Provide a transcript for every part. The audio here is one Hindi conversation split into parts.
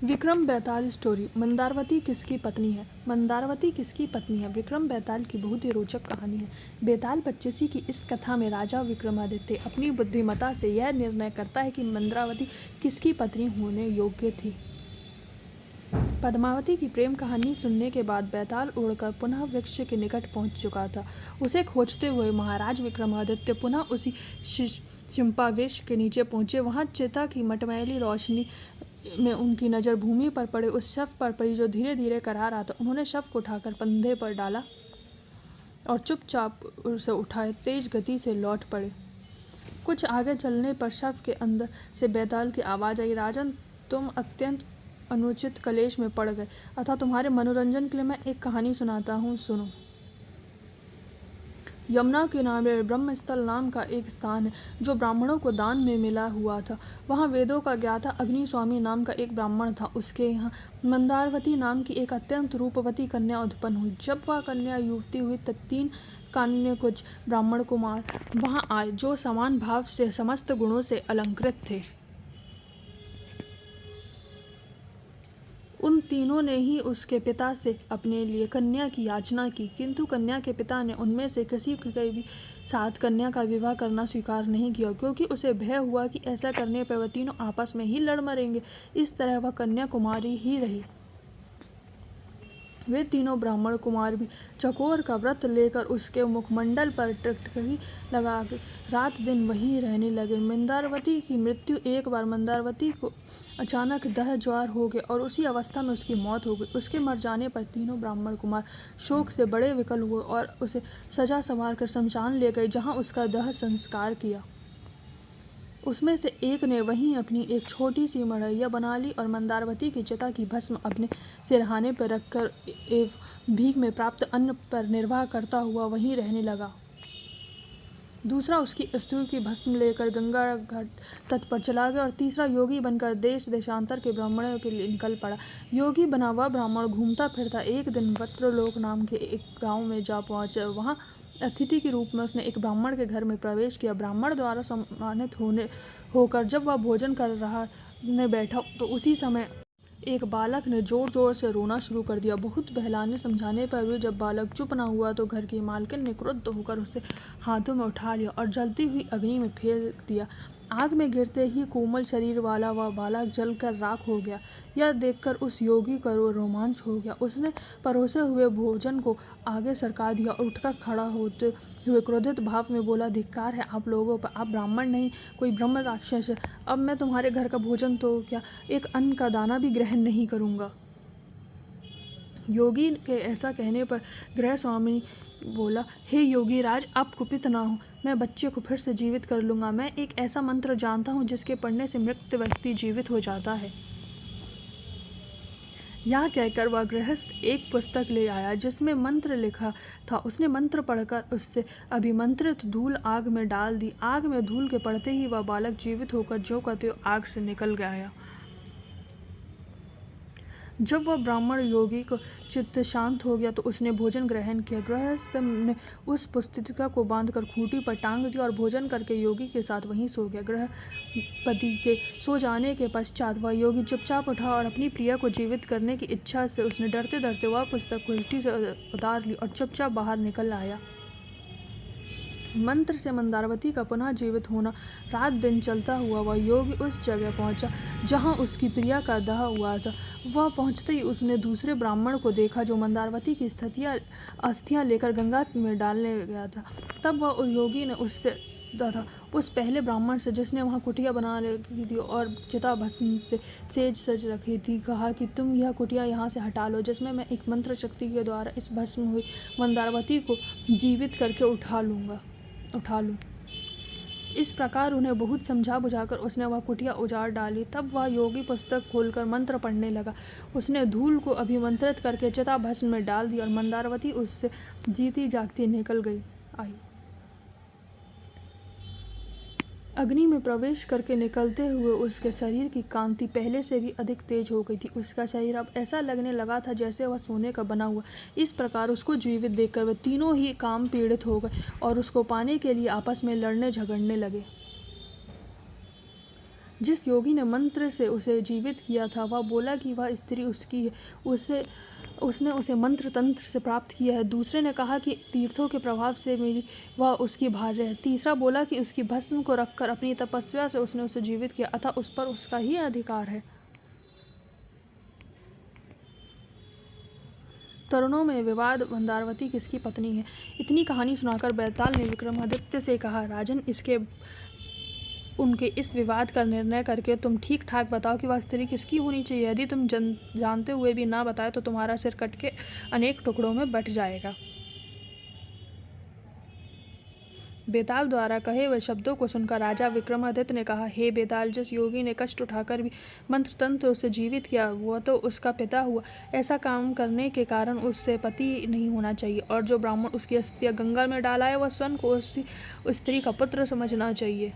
विक्रम बेताल स्टोरी। मंदारवती किसकी पत्नी है? मंदारवती किसकी पत्नी है? विक्रम बेताल की बहुत ही रोचक कहानी है। बेताल पच्चीसी की इस कथा में राजा विक्रमादित्य अपनी बुद्धिमत्ता से यह निर्णय करता है कि मंदारवती किसकी पत्नी होने योग्य थी। पद्मावती की प्रेम कहानी सुनने के बाद बेताल उड़कर पुनः वृक्ष के निकट पहुंच चुका था। उसे खोजते हुए महाराज विक्रमादित्य पुनः उसी चिंपा वृक्ष के नीचे पहुंचे। वहां चिता की मटमैली रोशनी में उनकी नज़र भूमि पर पड़े उस शव पर पड़ी जो धीरे धीरे करा रहा था। उन्होंने शव को उठाकर कंधे पर डाला और चुपचाप उसे उठाए तेज गति से लौट पड़े। कुछ आगे चलने पर शव के अंदर से बेताल की आवाज़ आई, राजन, तुम अत्यंत अनुचित कलेश में पड़ गए, अतः तुम्हारे मनोरंजन के लिए मैं एक कहानी सुनाता हूँ, सुनो। यमुना किनारे ब्रह्मस्थल नाम का एक स्थान है जो ब्राह्मणों को दान में मिला हुआ था। वहाँ वेदों का ज्ञाता अग्निस्वामी नाम का एक ब्राह्मण था। उसके यहाँ मंदारवती नाम की एक अत्यंत रूपवती कन्या उत्पन्न हुई। जब वह कन्या युवती हुई तब 3 कान्य कुछ ब्राह्मण कुमार वहाँ आए जो समान भाव से समस्त गुणों से अलंकृत थे। उन तीनों ने ही उसके पिता से अपने लिए कन्या की याचना की, किंतु कन्या के पिता ने उनमें से किसी के भी साथ कन्या का विवाह करना स्वीकार नहीं किया, क्योंकि उसे भय हुआ कि ऐसा करने पर वह तीनों आपस में ही लड़ मरेंगे। इस तरह वह कन्या कुमारी ही रही। वे तीनों ब्राह्मण कुमार भी चकोर का व्रत लेकर उसके मुखमंडल पर टिकटकी लगा के रात दिन वहीं रहने लगे। मंदारवती की मृत्यु एक बार मंदारवती को अचानक दह ज्वार हो गया और उसी अवस्था में उसकी मौत हो गई। उसके मर जाने पर तीनों ब्राह्मण कुमार शोक से बड़े विकल हुए और उसे सजा संवार कर शमशान ले गए, जहाँ उसका दह संस्कार किया। उसमें से एक ने वहीं अपनी एक छोटी सी मड़ैया बना ली और मंदारवती की चिता की भस्म अपने सिरहाने पर रखकर एवं भीख में प्राप्त अन्न पर निर्वाह करता हुआ वहीं रहने लगा। दूसरा उसकी स्त्री की भस्म लेकर गंगा घाट तट पर चला गया और तीसरा योगी बनकर देश देशांतर के ब्राह्मणों के लिए निकल पड़ा। योगी बना हुआ ब्राह्मण घूमता फिरता एक दिन वत्रलोक नाम के एक गाँव में जा पहुँचा। वहाँ अतिथि के रूप में उसने एक ब्राह्मण के घर में प्रवेश किया। ब्राह्मण द्वारा सम्मानित होकर जब वह भोजन कर रहा ने बैठा तो उसी समय एक बालक ने जोर जोर से रोना शुरू कर दिया। बहुत बहलाने समझाने पर भी जब बालक चुप न हुआ तो घर की मालकिन ने क्रुद्ध होकर उसे हाथों में उठा लिया और जलती हुई अग्नि में फेंक दिया। आग में गिरते ही कोमल शरीर वाला वह बालक जलकर राख हो गया। यह देखकर उस योगी का रोमांच हो गया। उसने परोसे हुए भोजन को आगे सरका दिया और उठकर खड़ा होते हुए क्रोधित भाव में बोला, धिक्कार है आप लोगों पर, आप ब्राह्मण नहीं कोई ब्रह्म राक्षस है। अब मैं तुम्हारे घर का भोजन तो क्या एक अन्न का दाना भी ग्रहण नहीं करूँगा। योगी के ऐसा कहने पर गृह स्वामी बोला, हे योगी राज, आप कुपित ना हो, मैं बच्चे को फिर से जीवित कर लूँगा। मैं एक ऐसा मंत्र जानता हूँ जिसके पढ़ने से मृत व्यक्ति जीवित हो जाता है। यह कहकर वह गृहस्थ एक पुस्तक ले आया जिसमें मंत्र लिखा था। उसने मंत्र पढ़कर उससे अभिमंत्रित धूल आग में डाल दी। आग में धूल के पड़ते ही वह बालक जीवित होकर ज्यों का त्यों आग से निकल गया। जब वह ब्राह्मण योगी को चित्त शांत हो गया तो उसने भोजन ग्रहण किया। गृहस्थ ने उस पुस्तिका को बांधकर खूंटी पर टांग दिया और भोजन करके योगी के साथ वहीं सो गया। गृहपति के सो जाने के पश्चात वह योगी चुपचाप उठा और अपनी प्रिया को जीवित करने की इच्छा से उसने डरते डरते वह पुस्तक खूंटी से उतार ली और चुपचाप बाहर निकल आया। मंत्र से मंदारवती का पुनः जीवित होना रात दिन चलता हुआ वह योगी उस जगह पहुंचा जहां उसकी प्रिया का दाह हुआ था। वह पहुंचते ही उसने दूसरे ब्राह्मण को देखा जो मंदारवती की अस्थियां लेकर गंगा में डालने गया था। तब वह योगी ने उससे तथा उस पहले ब्राह्मण से जिसने वहाँ कुटिया बना रखी थी और चिता भस्म से सेज सज रखी थी कहा कि तुम यह कुटिया यहाँ से हटा लो, जिसमें मैं एक मंत्र शक्ति के द्वारा इस भस्म हुई मंदारवती को जीवित करके उठा लूँ। इस प्रकार उन्हें बहुत समझा बुझाकर उसने वह कुटिया उजाड़ डाली। तब वह योगी पुस्तक खोलकर मंत्र पढ़ने लगा। उसने धूल को अभिमंत्रित करके चिता भस्म में डाल दी और मंदारवती उससे जीती जागती निकल आई। अग्नि में प्रवेश करके निकलते हुए उसके शरीर की कांति पहले से भी अधिक तेज हो गई थी। उसका शरीर अब ऐसा लगने लगा था जैसे वह सोने का बना हुआ। इस प्रकार उसको जीवित देखकर वे तीनों ही काम पीड़ित हो गए और उसको पाने के लिए आपस में लड़ने झगड़ने लगे। जिस योगी ने मंत्र से उसे जीवित किया था वह बोला कि वह स्त्री उसकी है, उसने उसे मंत्र तंत्र से प्राप्त किया है। दूसरे ने कहा कि तीर्थों के प्रभाव से मेरी वह उसकी भार्य है। तीसरा बोला कि उसकी भस्म को रखकर अपनी तपस्या से उसने उसे जीवित किया, अतः उस पर उसका ही अधिकार है। तरुणों में विवाद, मंदारवती किसकी पत्नी है। इतनी कहानी सुनाकर बैताल ने विक्रमादित्य से कहा, राजन, उनके इस विवाद का निर्णय करके तुम ठीक ठाक बताओ कि वह स्त्री किसकी होनी चाहिए। यदि तुम जानते हुए भी ना बताए तो तुम्हारा सिर कट के अनेक टुकड़ों में बट जाएगा। बेताल द्वारा कहे हुए शब्दों को सुनकर राजा विक्रमादित्य ने कहा, हे बेताल, जिस योगी ने कष्ट उठाकर भी मंत्र तंत्र उसे जीवित किया वह तो उसका पिता हुआ। ऐसा काम करने के कारण उससे पति नहीं होना चाहिए, और जो ब्राह्मण उसकी अस्थियां गंगा में डाला है वह स्वयं को उस स्त्री का पुत्र समझना चाहिए।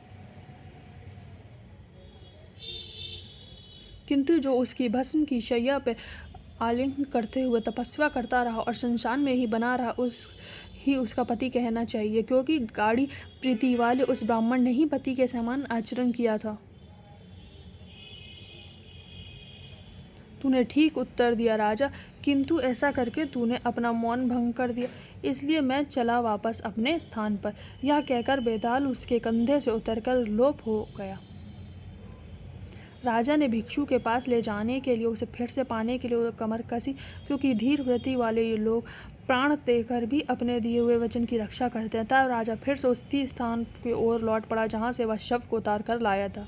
किंतु जो उसकी भस्म की शैया पर आलिंगन करते हुए तपस्या करता रहा और शमशान में ही बना रहा उसका पति कहना चाहिए, क्योंकि गाढ़ी प्रीति वाले उस ब्राह्मण ने ही पति के समान आचरण किया था। तूने ठीक उत्तर दिया राजा, किंतु ऐसा करके तूने अपना मौन भंग कर दिया, इसलिए मैं चला वापस अपने स्थान पर। यह कहकर बेताल उसके कंधे से उतरकर लोप हो गया। राजा ने भिक्षु के पास ले जाने के लिए उसे फिर से पाने के लिए कमर कसी, क्योंकि धीर वृत्ति वाले ये लोग प्राण देकर भी अपने दिए हुए वचन की रक्षा करते हैं। तब राजा फिर से उसी स्थान की ओर लौट पड़ा जहाँ से वह शव को उतार कर लाया था।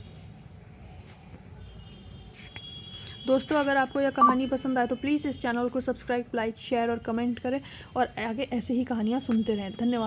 दोस्तों, अगर आपको यह कहानी पसंद आए तो प्लीज़ इस चैनल को सब्सक्राइब, लाइक, शेयर और कमेंट करें, और आगे ऐसे ही कहानियाँ सुनते रहें। धन्यवाद।